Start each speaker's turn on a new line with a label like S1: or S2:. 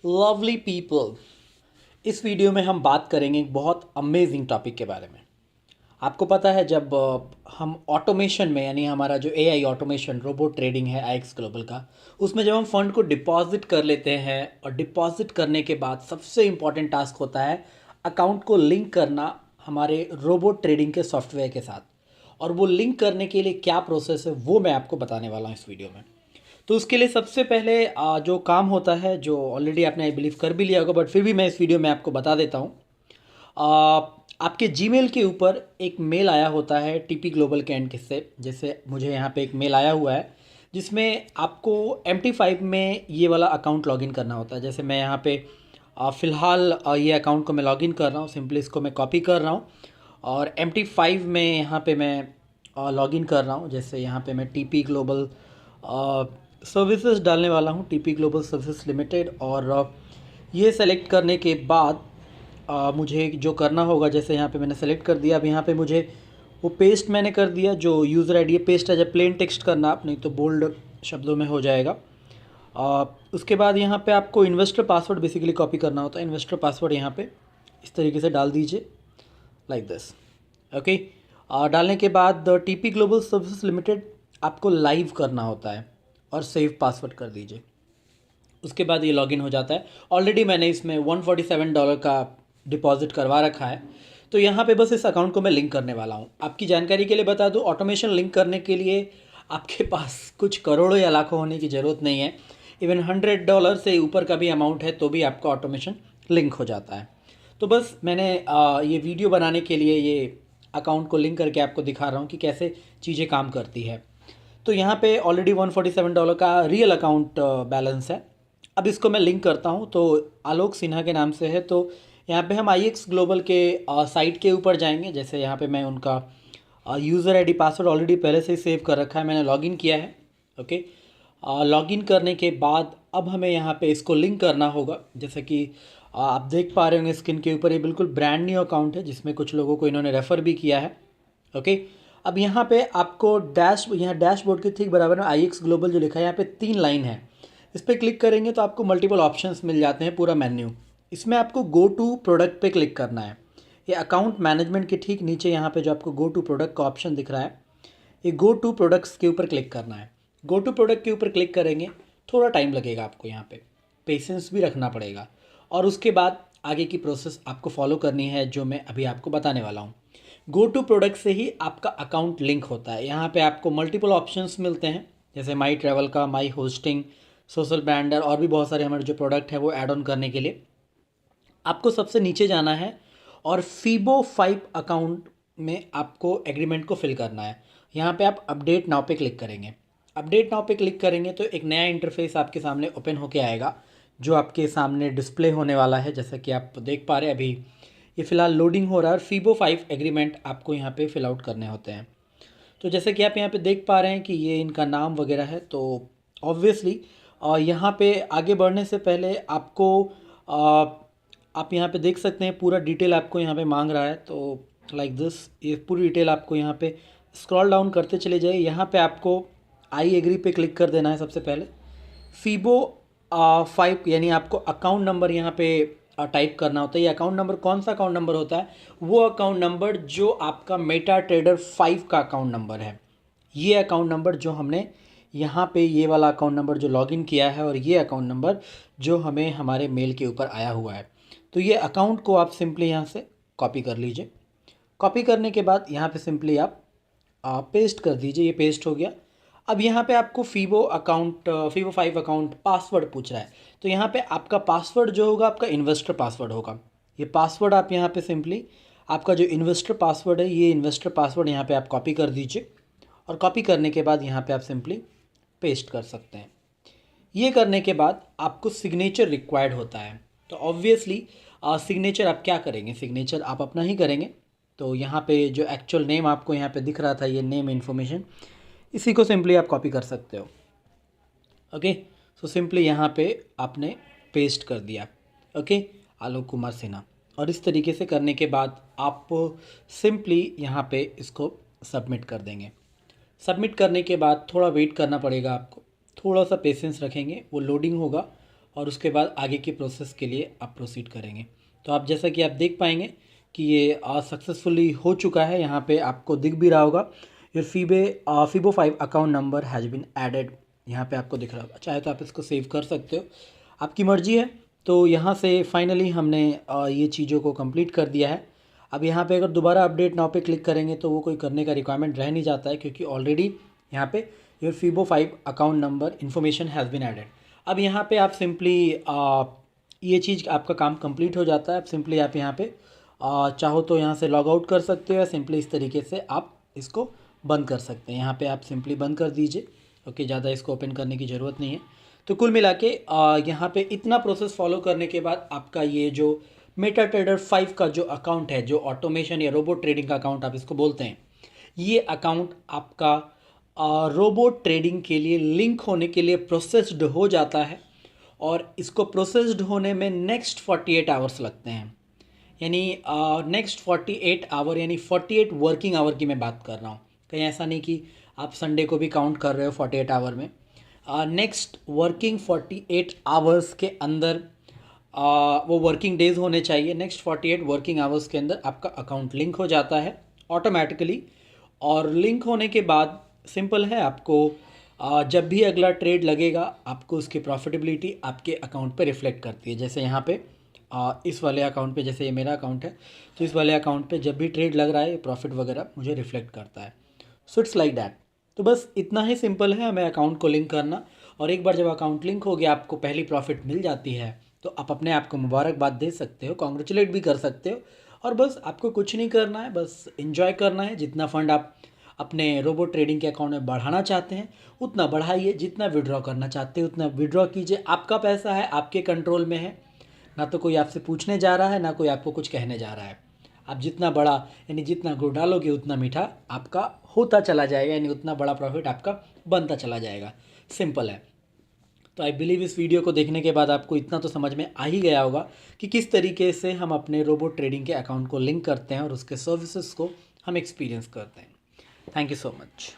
S1: Lovely people, इस video में हम बात करेंगे एक बहुत अमेजिंग टॉपिक के बारे में। आपको पता है जब हम ऑटोमेशन में यानी हमारा जो एआई ऑटोमेशन रोबोट ट्रेडिंग है आईएक्स ग्लोबल का, उसमें जब हम फंड को डिपॉजिट कर लेते हैं और डिपॉजिट करने के बाद सबसे इम्पॉर्टेंट टास्क होता है अकाउंट को लिंक करना हमारे रोबोट ट्रेडिंग के सॉफ्टवेयर के साथ। और वो लिंक करने के लिए क्या प्रोसेस है वो मैं आपको बताने वाला हूँ इस वीडियो में। तो उसके लिए सबसे पहले जो काम होता है, जो ऑलरेडी आपने आई बिलीव कर भी लिया होगा, बट फिर भी मैं इस वीडियो में आपको बता देता हूँ। आपके जीमेल के ऊपर एक मेल आया होता है टीपी ग्लोबल के एंड से। जैसे मुझे यहाँ पे एक मेल आया हुआ है जिसमें आपको MT5 में ये वाला अकाउंट लॉगिन करना होता है। जैसे मैं यहाँ पे फ़िलहाल ये अकाउंट को मैं लॉगिन कर रहा हूँ, सिंपली इसको मैं कॉपी कर रहा हूँ और MT5 में यहाँ पे मैं लॉगिन कर रहा हूँ। जैसे यहाँ पे मैं टीपी ग्लोबल सर्विसेज डालने वाला हूँ, टीपी ग्लोबल सर्विसेज लिमिटेड। और ये सेलेक्ट करने के बाद मुझे जो करना होगा, जैसे यहाँ पे मैंने सेलेक्ट कर दिया। अब यहाँ पे मुझे वो पेस्ट मैंने कर दिया, जो यूज़र आईडी है पेस्ट है। जब प्लेन टेक्स्ट करना आप, नहीं तो बोल्ड शब्दों में हो जाएगा। उसके बाद यहाँ पे आपको इन्वेस्टर पासवर्ड बेसिकली कॉपी करना होता है। इन्वेस्टर पासवर्ड यहाँ पे इस तरीके से डाल दीजिए, लाइक दिस। ओके, डालने के बाद टीपी ग्लोबल सर्विसेज लिमिटेड आपको लाइव करना होता है और सेव पासवर्ड कर दीजिए। उसके बाद ये लॉगिन हो जाता है। ऑलरेडी मैंने इसमें $147 का डिपॉजिट करवा रखा है। तो यहाँ पे बस इस अकाउंट को मैं लिंक करने वाला हूँ। आपकी जानकारी के लिए बता दूँ, ऑटोमेशन लिंक करने के लिए आपके पास कुछ करोड़ों या लाखों होने की ज़रूरत नहीं है। इवन $100 से ऊपर का भी अमाउंट है तो भी आपका ऑटोमेशन लिंक हो जाता है। तो बस मैंने ये वीडियो बनाने के लिए ये अकाउंट को लिंक करके आपको दिखा रहा हूँ कि कैसे चीज़ें काम करती है। तो यहाँ पे ऑलरेडी $147 का रियल अकाउंट बैलेंस है। अब इसको मैं लिंक करता हूँ, तो आलोक सिन्हा के नाम से है। तो यहाँ पे हम आईएक्स ग्लोबल के साइट के ऊपर जाएंगे। जैसे यहाँ पे मैं उनका यूज़र आईडी पासवर्ड ऑलरेडी पहले से ही सेव कर रखा है, मैंने लॉगिन किया है। ओके, लॉगिन करने के बाद अब हमें यहाँ पे इसको लिंक करना होगा। जैसे कि आप देख पा रहे होंगे स्क्रीन के ऊपर, ये बिल्कुल ब्रांड न्यू अकाउंट है जिसमें कुछ लोगों को इन्होंने रेफ़र भी किया है। ओके, अब यहाँ पे आपको यहाँ डैशबोर्ड के ठीक बराबर में आईएक्स ग्लोबल जो लिखा है, यहाँ पे 3 लाइन है। इस पर क्लिक करेंगे तो आपको मल्टीपल ऑप्शंस मिल जाते हैं, पूरा मेन्यू। इसमें आपको गो टू प्रोडक्ट पे क्लिक करना है। ये अकाउंट मैनेजमेंट के ठीक नीचे यहाँ पे जो आपको गो टू प्रोडक्ट का ऑप्शन दिख रहा है, ये गो टू प्रोडक्ट्स के ऊपर क्लिक करना है। गो टू प्रोडक्ट के ऊपर क्लिक करेंगे, थोड़ा टाइम लगेगा आपको, यहाँ पे पेशेंस भी रखना पड़ेगा। और उसके बाद आगे की प्रोसेस आपको फॉलो करनी है जो मैं अभी आपको बताने वाला हूँ। गो टू प्रोडक्ट से ही आपका अकाउंट लिंक होता है। यहाँ पे आपको मल्टीपल ऑप्शंस मिलते हैं, जैसे माई ट्रैवल का, माई होस्टिंग, सोशल ब्रांडर और भी बहुत सारे हमारे जो प्रोडक्ट है वो ऐड ऑन करने के लिए आपको सबसे नीचे जाना है और फीबो 5 अकाउंट में आपको एग्रीमेंट को फिल करना है। यहाँ पे आप अपडेट नाउ पे क्लिक करेंगे। अपडेट नाउ पे क्लिक करेंगे तो एक नया इंटरफेस आपके सामने ओपन होके आएगा, जो आपके सामने डिस्प्ले होने वाला है। जैसा कि आप देख पा रहे हैं, अभी ये फ़िलहाल लोडिंग हो रहा है और फीबो 5 एग्रीमेंट आपको यहाँ पे फिल आउट करने होते हैं। तो जैसे कि आप यहाँ पे देख पा रहे हैं कि ये इनका नाम वगैरह है। तो ऑब्वियसली यहाँ पे आगे बढ़ने से पहले आपको आप यहाँ पे देख सकते हैं पूरा डिटेल आपको यहाँ पे मांग रहा है। तो लाइक दिस, ये पूरी डिटेल आपको यहाँ पे स्क्रॉल डाउन करते चले जाइए। यहाँ पे आपको आई एग्री पे क्लिक कर देना है सबसे पहले। फीबो 5 यानी आपको अकाउंट नंबर यहाँ पे टाइप करना होता है। ये अकाउंट नंबर कौन सा अकाउंट नंबर होता है? वो अकाउंट नंबर जो आपका मेटा ट्रेडर 5 का अकाउंट नंबर है। ये अकाउंट नंबर जो हमने यहाँ पे, ये वाला अकाउंट नंबर जो लॉगिन किया है, और ये अकाउंट नंबर जो हमें हमारे मेल के ऊपर आया हुआ है। तो ये अकाउंट को आप सिंपली यहाँ से कॉपी कर लीजिए। कॉपी करने के बाद यहाँ पे सिंपली आप पेस्ट कर दीजिए। ये पेस्ट हो गया। अब यहाँ पे आपको फीबो 5 अकाउंट पासवर्ड पूछ रहा है। तो यहाँ पे आपका पासवर्ड जो होगा आपका इन्वेस्टर पासवर्ड होगा। ये पासवर्ड आप यहाँ पे सिंपली आपका जो इन्वेस्टर पासवर्ड है, ये इन्वेस्टर पासवर्ड यहाँ पे आप कॉपी कर दीजिए। और कॉपी करने के बाद यहाँ पे आप सिंपली पेस्ट कर सकते हैं। ये करने के बाद आपको सिग्नेचर रिक्वायर्ड होता है। तो ऑब्वियसली सिग्नेचर आप क्या करेंगे? सिग्नेचर आप अपना ही करेंगे। तो यहाँ पे जो एक्चुअल नेम आपको यहाँ पे दिख रहा था, ये नेम इन्फॉर्मेशन, इसी को सिंपली आप कॉपी कर सकते हो। ओके, सो सिंपली यहाँ पे आपने पेस्ट कर दिया। ओके, आलोक कुमार सिन्हा। और इस तरीके से करने के बाद आप सिंपली यहाँ पे इसको सबमिट कर देंगे। सबमिट करने के बाद थोड़ा वेट करना पड़ेगा आपको, थोड़ा सा पेशेंस रखेंगे, वो लोडिंग होगा और उसके बाद आगे की प्रोसेस के लिए आप प्रोसीड करेंगे। तो आप जैसा कि आप देख पाएंगे कि ये सक्सेसफुली हो चुका है। यहाँ पे आपको दिख भी रहा होगा your Fibo 5 account number has been added, यहाँ पे आपको दिख रहा होगा। चाहे तो आप इसको सेव कर सकते हो, आपकी मर्जी है। तो यहाँ से फाइनली हमने ये चीज़ों को कंप्लीट कर दिया है। अब यहाँ पे अगर दोबारा अपडेट नाउ पे क्लिक करेंगे तो वो कोई करने का रिक्वायरमेंट रह नहीं जाता है, क्योंकि ऑलरेडी यहाँ पे your Fibo 5 account number information has been added. अब यहाँ पे आप सिंपली ये चीज़ आपका काम कंप्लीट हो जाता है। अब सिंपली आप यहाँ पे चाहो तो यहाँ से लॉग आउट कर सकते हो, या सिंपली इस तरीके से आप इसको बंद कर सकते हैं। यहाँ पे आप सिंपली बंद कर दीजिए। ओके, ज़्यादा इसको ओपन करने की ज़रूरत नहीं है। तो कुल मिला के यहाँ पे इतना प्रोसेस फॉलो करने के बाद आपका ये जो मेटाट्रेडर 5 का जो अकाउंट है, जो ऑटोमेशन या रोबोट ट्रेडिंग का अकाउंट आप इसको बोलते हैं, ये अकाउंट आपका रोबोट ट्रेडिंग के लिए लिंक होने के लिए प्रोसेस्ड हो जाता है। और इसको प्रोसेस्ड होने में नेक्स्ट 48 आवर्स लगते हैं, यानी नेक्स्ट 48 आवर, यानी 48 वर्किंग आवर की मैं बात कर रहा हूँ। कहीं ऐसा नहीं कि आप संडे को भी काउंट कर रहे हो 48 आवर में। नेक्स्ट वर्किंग 48 आवर्स के अंदर वो वर्किंग डेज होने चाहिए। नेक्स्ट 48 वर्किंग आवर्स के अंदर आपका अकाउंट लिंक हो जाता है ऑटोमेटिकली। और लिंक होने के बाद सिंपल है, आपको जब भी अगला ट्रेड लगेगा आपको उसकी प्रॉफिटेबिलिटी आपके अकाउंट पे रिफ्लेक्ट करती है। जैसे यहाँ पे इस वाले अकाउंट पे, जैसे ये मेरा अकाउंट है, तो इस वाले अकाउंट पे जब भी ट्रेड लग रहा है प्रॉफिट वगैरह मुझे रिफ्लेक्ट करता है। So it's like that. तो बस इतना ही सिंपल है हमें अकाउंट को लिंक करना। और एक बार जब अकाउंट लिंक हो गया, आपको पहली प्रॉफिट मिल जाती है, तो आप अपने आप को मुबारकबाद दे सकते हो, कॉन्ग्रेचुलेट भी कर सकते हो। और बस आपको कुछ नहीं करना है, बस इन्जॉय करना है। जितना फंड आप अपने रोबोट ट्रेडिंग के अकाउंट में बढ़ाना चाहते हैं उतना बढ़ाइए, जितना विड्रॉ करना चाहते हैं उतना विड्रॉ कीजिए। आपका पैसा है, आपके कंट्रोल में है, ना तो कोई आपसे पूछने जा रहा है, ना कोई आपको कुछ कहने जा रहा है। आप जितना बड़ा, यानी जितना गुड़ डालोगे उतना मीठा आपका होता चला जाएगा, यानी उतना बड़ा प्रॉफिट आपका बनता चला जाएगा। सिंपल है। तो आई बिलीव इस वीडियो को देखने के बाद आपको इतना तो समझ में आ ही गया होगा कि किस तरीके से हम अपने रोबोट ट्रेडिंग के अकाउंट को लिंक करते हैं और उसके सर्विसेज को हम एक्सपीरियंस करते हैं। Thank you so much.